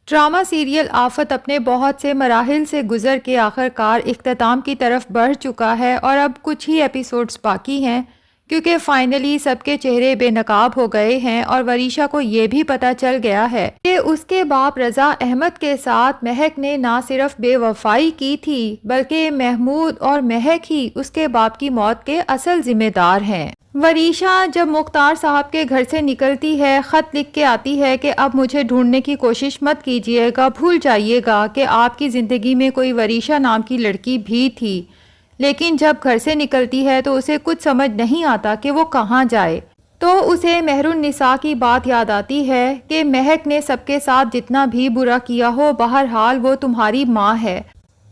Drama serial آفت اپنے بہت سے مراحل سے گزر کے آخرکار اختتام کی طرف بڑھ چکا ہے اور اب کچھ ہی ایپیسوڈز باقی ہیں کیونکہ فائنلی سب کے چہرے بے نقاب ہو گئے ہیں اور وریشا کو یہ بھی پتہ چل گیا ہے کہ اس کے باپ رضا احمد کے ساتھ مہک نے نہ صرف بے وفائی کی تھی بلکہ محمود اور مہک ہی اس کے باپ کی موت کے اصل ذمہ دار ہیں۔ وریشا جب مختار صاحب کے گھر سے نکلتی ہے خط لکھ کے آتی ہے کہ اب مجھے ڈھونڈنے کی کوشش مت کیجیے گا، بھول جائیے گا کہ آپ کی زندگی میں کوئی وریشا نام کی لڑکی بھی تھی، لیکن جب گھر سے نکلتی ہے تو اسے کچھ سمجھ نہیں آتا کہ وہ کہاں جائے۔ تو اسے مہر النساء کی بات یاد آتی ہے کہ مہک نے سب کے ساتھ جتنا بھی برا کیا ہو بہرحال وہ تمہاری ماں ہے۔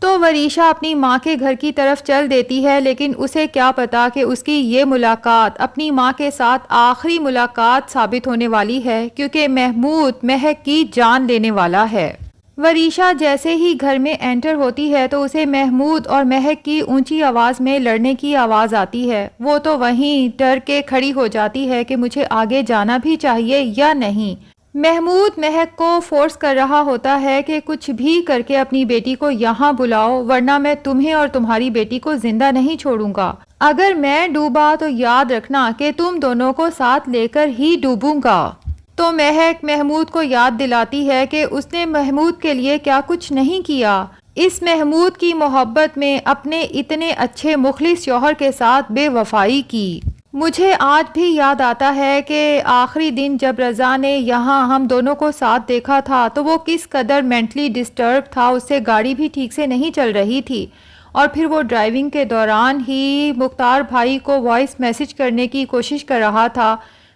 تو وریشا اپنی ماں کے گھر کی طرف چل دیتی ہے، لیکن اسے کیا پتا کہ اس کی یہ ملاقات اپنی ماں کے ساتھ آخری ملاقات ثابت ہونے والی ہے، کیونکہ محمود مہک کی جان لینے والا ہے۔ وریشا جیسے ہی گھر میں انٹر ہوتی ہے تو اسے محمود اور مہک کی اونچی آواز میں لڑنے کی آواز آتی ہے۔ وہ تو وہیں ڈر کے کھڑی ہو جاتی ہے کہ مجھے آگے جانا بھی چاہیے یا نہیں۔ محمود مہک کو فورس کر رہا ہوتا ہے کہ کچھ بھی کر کے اپنی بیٹی کو یہاں بلاؤ ورنہ میں تمہیں اور تمہاری بیٹی کو زندہ نہیں چھوڑوں گا۔ اگر میں ڈوبا تو یاد رکھنا کہ تم دونوں کو ساتھ لے کر ہی ڈوبوں گا۔ تو مہک محمود کو یاد دلاتی ہے کہ اس نے محمود کے لیے کیا کچھ نہیں کیا، اس محمود کی محبت میں اپنے اتنے اچھے مخلص شوہر کے ساتھ بے وفائی کی۔ مجھے آج بھی یاد آتا ہے کہ آخری دن جب رضا نے یہاں ہم دونوں کو ساتھ دیکھا تھا تو وہ کس قدر مینٹلی ڈسٹرب تھا، اس سے گاڑی بھی ٹھیک سے نہیں چل رہی تھی، اور پھر وہ ڈرائیونگ کے دوران ہی مختار بھائی کو وائس میسج کرنے کی کوشش کر رہا تھا۔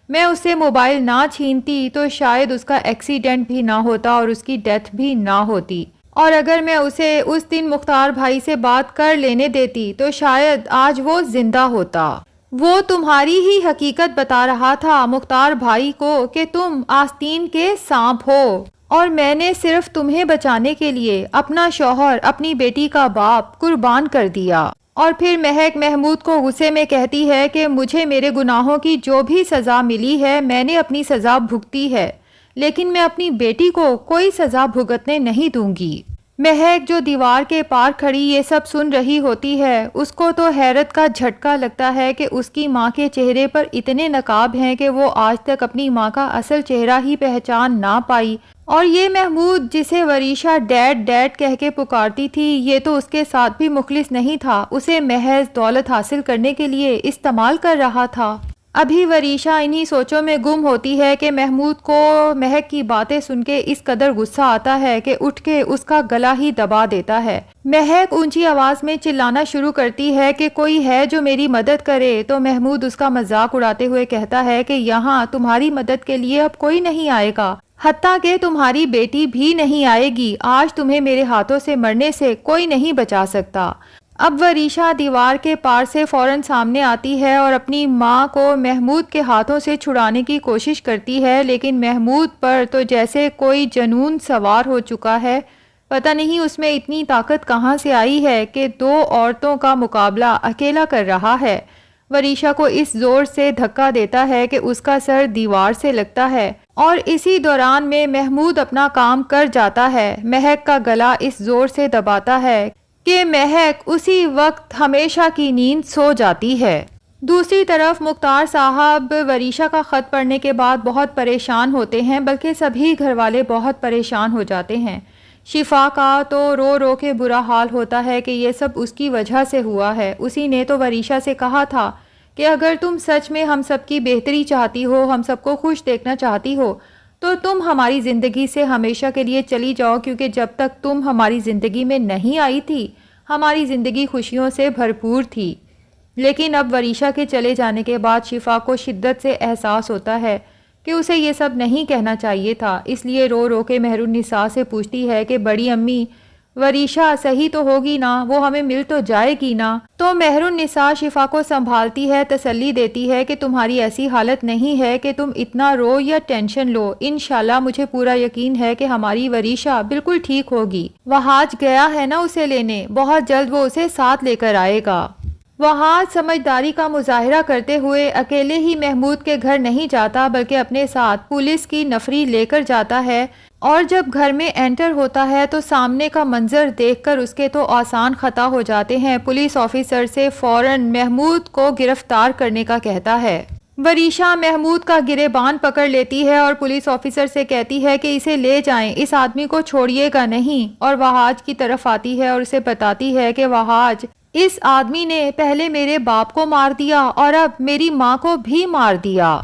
میں اس سے موبائل نہ چھینتی تو شاید اس کا ایکسیڈنٹ بھی نہ ہوتا اور اس کی ڈیتھ بھی نہ ہوتی، اور اگر میں اسے اس دن مختار بھائی سے بات کر لینے دیتی تو شاید آج وہ زندہ ہوتا۔ وہ تمہاری ہی حقیقت بتا رہا تھا مختار بھائی کو کہ تم آستین کے سانپ ہو، اور میں نے صرف تمہیں بچانے کے لیے اپنا شوہر اپنی بیٹی کا باپ قربان کر دیا۔ اور پھر مہک محمود کو غصے میں کہتی ہے کہ مجھے میرے گناہوں کی جو بھی سزا ملی ہے میں نے اپنی سزا بھگتی ہے، لیکن میں اپنی بیٹی کو کوئی سزا بھگتنے نہیں دوں گی۔ مہک جو دیوار کے پار کھڑی یہ سب سن رہی ہوتی ہے، اس کو تو حیرت کا جھٹکا لگتا ہے کہ اس کی ماں کے چہرے پر اتنے نقاب ہیں کہ وہ آج تک اپنی ماں کا اصل چہرہ ہی پہچان نہ پائی، اور یہ محمود جسے وریشا ڈیڈ ڈیڈ کہہ کے پکارتی تھی یہ تو اس کے ساتھ بھی مخلص نہیں تھا، اسے محض دولت حاصل کرنے کے لیے استعمال کر رہا تھا۔ ابھی وریشا انہی سوچوں میں گم ہوتی ہے کہ محمود کو مہک کی باتیں سن کے اس قدر غصہ آتا ہے کہ اٹھ کے اس کا گلا ہی دبا دیتا ہے۔ مہک اونچی آواز میں چلانا شروع کرتی ہے کہ کوئی ہے جو میری مدد کرے، تو محمود اس کا مذاق اڑاتے ہوئے کہتا ہے کہ یہاں تمہاری مدد کے لیے اب کوئی نہیں آئے گا، حتیٰ کہ تمہاری بیٹی بھی نہیں آئے گی، آج تمہیں میرے ہاتھوں سے مرنے سے کوئی نہیں بچا سکتا۔ اب وریشا دیوار کے پار سے فوراً سامنے آتی ہے اور اپنی ماں کو محمود کے ہاتھوں سے چھڑانے کی کوشش کرتی ہے، لیکن محمود پر تو جیسے کوئی جنون سوار ہو چکا ہے، پتہ نہیں اس میں اتنی طاقت کہاں سے آئی ہے کہ دو عورتوں کا مقابلہ اکیلا کر رہا ہے۔ وریشا کو اس زور سے دھکا دیتا ہے کہ اس کا سر دیوار سے لگتا ہے، اور اسی دوران میں محمود اپنا کام کر جاتا ہے، مہک کا گلا اس زور سے دباتا ہے کہ مہک اسی وقت ہمیشہ کی نیند سو جاتی ہے۔ دوسری طرف مختار صاحب وریشا کا خط پڑھنے کے بعد بہت پریشان ہوتے ہیں، بلکہ سبھی گھر والے بہت پریشان ہو جاتے ہیں۔ شفا کا تو رو رو کے برا حال ہوتا ہے کہ یہ سب اس کی وجہ سے ہوا ہے، اسی نے تو وریشا سے کہا تھا کہ اگر تم سچ میں ہم سب کی بہتری چاہتی ہو، ہم سب کو خوش دیکھنا چاہتی ہو، تو تم ہماری زندگی سے ہمیشہ کے لیے چلی جاؤ، کیونکہ جب تک تم ہماری زندگی میں نہیں آئی تھی ہماری زندگی خوشیوں سے بھرپور تھی۔ لیکن اب وریشا کے چلے جانے کے بعد شفا کو شدت سے احساس ہوتا ہے کہ اسے یہ سب نہیں کہنا چاہیے تھا، اس لیے رو رو کے مہر النساء سے پوچھتی ہے کہ بڑی امی وریشا صحیح تو ہوگی نا، وہ ہمیں مل تو جائے گی نا؟ تو مہر النساء شفا کو سنبھالتی ہے، تسلی دیتی ہے کہ تمہاری ایسی حالت نہیں ہے کہ تم اتنا رو یا ٹینشن لو، انشاءاللہ مجھے پورا یقین ہے کہ ہماری وریشا بالکل ٹھیک ہوگی۔ وہاج گیا ہے نا اسے لینے، بہت جلد وہ اسے ساتھ لے کر آئے گا۔ وہاج سمجھداری کا مظاہرہ کرتے ہوئے اکیلے ہی محمود کے گھر نہیں جاتا، بلکہ اپنے ساتھ پولیس کی نفری لے کر جاتا ہے اور جب گھر میں انٹر ہوتا ہے تو سامنے کا منظر دیکھ کر اس کے تو آسان خطا ہو جاتے ہیں۔ پولیس آفیسر سے فوراً محمود کو گرفتار کرنے کا کہتا ہے۔ وریشا محمود کا گریبان پکڑ لیتی ہے اور پولیس آفیسر سے کہتی ہے کہ اسے لے جائیں، اس آدمی کو چھوڑیے گا نہیں، اور وہاج کی طرف آتی ہے اور اسے بتاتی ہے کہ وہاج، اس آدمی نے پہلے میرے باپ کو مار دیا اور اب میری ماں کو بھی مار دیا۔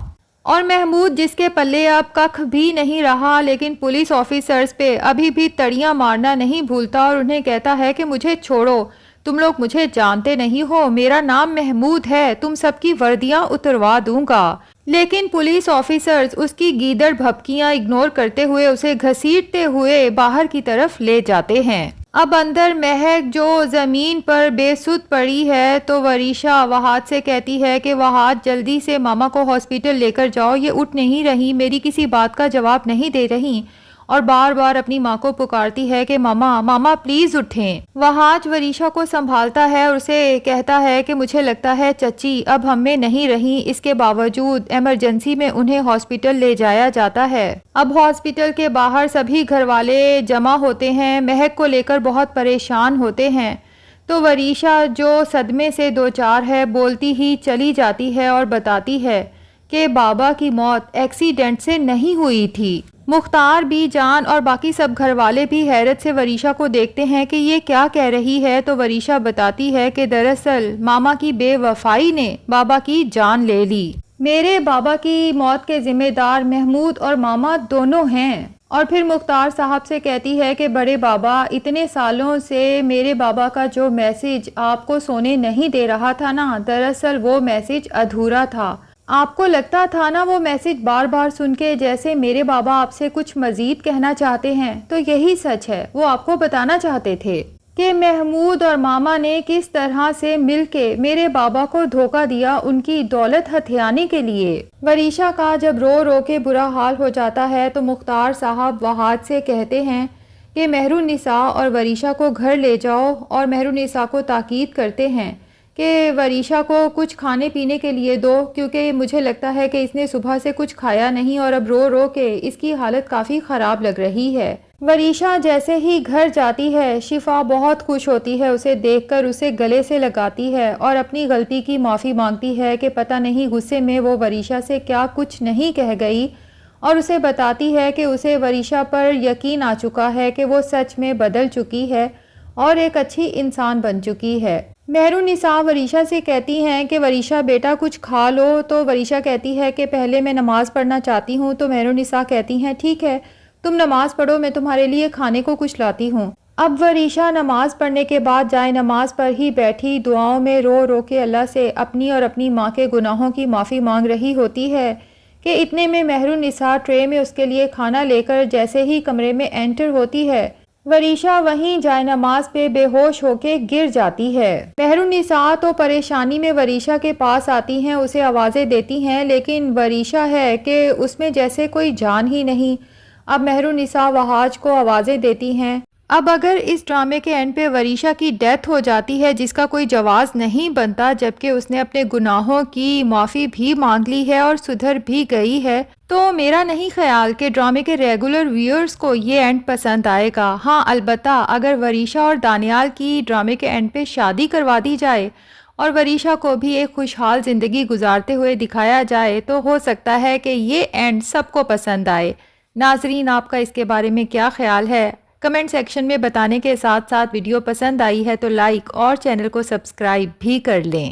اور محمود، جس کے پلے اب ککھ بھی نہیں رہا، لیکن پولیس آفیسرز پہ ابھی بھی تڑیاں مارنا نہیں بھولتا اور انہیں کہتا ہے کہ مجھے چھوڑو، تم لوگ مجھے جانتے نہیں ہو، میرا نام محمود ہے، تم سب کی وردیاں اتروا دوں گا۔ لیکن پولیس آفیسرز اس کی گیدڑ بھبکیاں اگنور کرتے ہوئے اسے گھسیٹتے ہوئے باہر کی طرف لے جاتے ہیں۔ اب اندر مہک جو زمین پر بے سدھ پڑی ہے تو وریشا وہاج سے کہتی ہے کہ وہاج، جلدی سے ماما کو ہاسپٹل لے کر جاؤ، یہ اٹھ نہیں رہی، میری کسی بات کا جواب نہیں دے رہی، اور بار بار اپنی ماں کو پکارتی ہے کہ ماما ماما پلیز اٹھیں۔ وہاج وریشا کو سنبھالتا ہے اور اسے کہتا ہے کہ مجھے لگتا ہے چچی اب ہم میں نہیں رہی، اس کے باوجود ایمرجنسی میں انہیں ہاسپٹل لے جایا جاتا ہے۔ اب ہاسپٹل کے باہر سبھی گھر والے جمع ہوتے ہیں، مہک کو لے کر بہت پریشان ہوتے ہیں، تو وریشا جو صدمے سے دوچار ہے بولتی ہی چلی جاتی ہے اور بتاتی ہے کہ بابا کی موت ایکسیڈنٹ سے نہیں ہوئی تھی۔ مختار بھی جان اور باقی سب گھر والے بھی حیرت سے وریشا کو دیکھتے ہیں کہ یہ کیا کہہ رہی ہے، تو وریشا بتاتی ہے کہ دراصل ماما کی بے وفائی نے بابا کی جان لے لی۔ میرے بابا کی موت کے ذمہ دار محمود اور ماما دونوں ہیں۔ اور پھر مختار صاحب سے کہتی ہے کہ بڑے بابا، اتنے سالوں سے میرے بابا کا جو میسج آپ کو سونے نہیں دے رہا تھا نا، دراصل وہ میسج ادھورا تھا۔ آپ کو لگتا تھا نا وہ میسج بار بار سن کے جیسے میرے بابا آپ سے کچھ مزید کہنا چاہتے ہیں، تو یہی سچ ہے، وہ آپ کو بتانا چاہتے تھے کہ محمود اور ماما نے کس طرح سے مل کے میرے بابا کو دھوکہ دیا ان کی دولت ہتھیانے کے لیے۔ وریشا کا جب رو رو کے برا حال ہو جاتا ہے تو مختار صاحب وہاج سے کہتے ہیں کہ مہرالنساء اور وریشا کو گھر لے جاؤ، اور مہرالنساء کو تاکید کرتے ہیں کہ وریشا کو کچھ کھانے پینے کے لیے دو، کیونکہ مجھے لگتا ہے کہ اس نے صبح سے کچھ کھایا نہیں اور اب رو رو کے اس کی حالت کافی خراب لگ رہی ہے۔ وریشا جیسے ہی گھر جاتی ہے، شفا بہت خوش ہوتی ہے اسے دیکھ کر، اسے گلے سے لگاتی ہے اور اپنی غلطی کی معافی مانگتی ہے کہ پتہ نہیں غصے میں وہ وریشا سے کیا کچھ نہیں کہہ گئی، اور اسے بتاتی ہے کہ اسے وریشا پر یقین آ چکا ہے کہ وہ سچ میں بدل چکی ہے اور ایک اچھی انسان بن چکی ہے۔ مہرالنساء وریشا سے کہتی ہیں کہ وریشا بیٹا کچھ کھا لو، تو وریشا کہتی ہے کہ پہلے میں نماز پڑھنا چاہتی ہوں، تو مہرالنساء کہتی ہیں ٹھیک ہے تم نماز پڑھو، میں تمہارے لیے کھانے کو کچھ لاتی ہوں۔ اب وریشا نماز پڑھنے کے بعد جائے نماز پر ہی بیٹھی دعاؤں میں رو رو کے اللہ سے اپنی اور اپنی ماں کے گناہوں کی معافی مانگ رہی ہوتی ہے کہ اتنے میں مہرالنساء ٹرے میں اس کے لیے کھانا لے کر جیسے ہی کمرے میں انٹر ہوتی ہے، وریشا وہیں جائے نماز پہ بے ہوش ہو کے گر جاتی ہے۔ مہرالنساء تو پریشانی میں وریشا کے پاس آتی ہیں، اسے آوازیں دیتی ہیں، لیکن وریشا ہے کہ اس میں جیسے کوئی جان ہی نہیں۔ اب مہرالنساء وہاج کو آوازیں دیتی ہیں۔ اب اگر اس ڈرامے کے اینڈ پہ وریشا کی ڈیتھ ہو جاتی ہے جس کا کوئی جواز نہیں بنتا، جبکہ اس نے اپنے گناہوں کی معافی بھی مانگ لی ہے اور سدھر بھی گئی ہے، تو میرا نہیں خیال کہ ڈرامے کے ریگولر ویورز کو یہ اینڈ پسند آئے گا۔ ہاں البتہ اگر وریشا اور دانیال کی ڈرامے کے اینڈ پہ شادی کروا دی جائے اور وریشا کو بھی ایک خوشحال زندگی گزارتے ہوئے دکھایا جائے تو ہو سکتا ہے کہ یہ اینڈ سب کو پسند آئے۔ ناظرین، آپ کا اس کے بارے میں کیا خیال ہے؟ کمنٹ سیکشن میں بتانے کے ساتھ ساتھ ویڈیو پسند آئی ہے تو لائک اور چینل کو سبسکرائب بھی کر لیں۔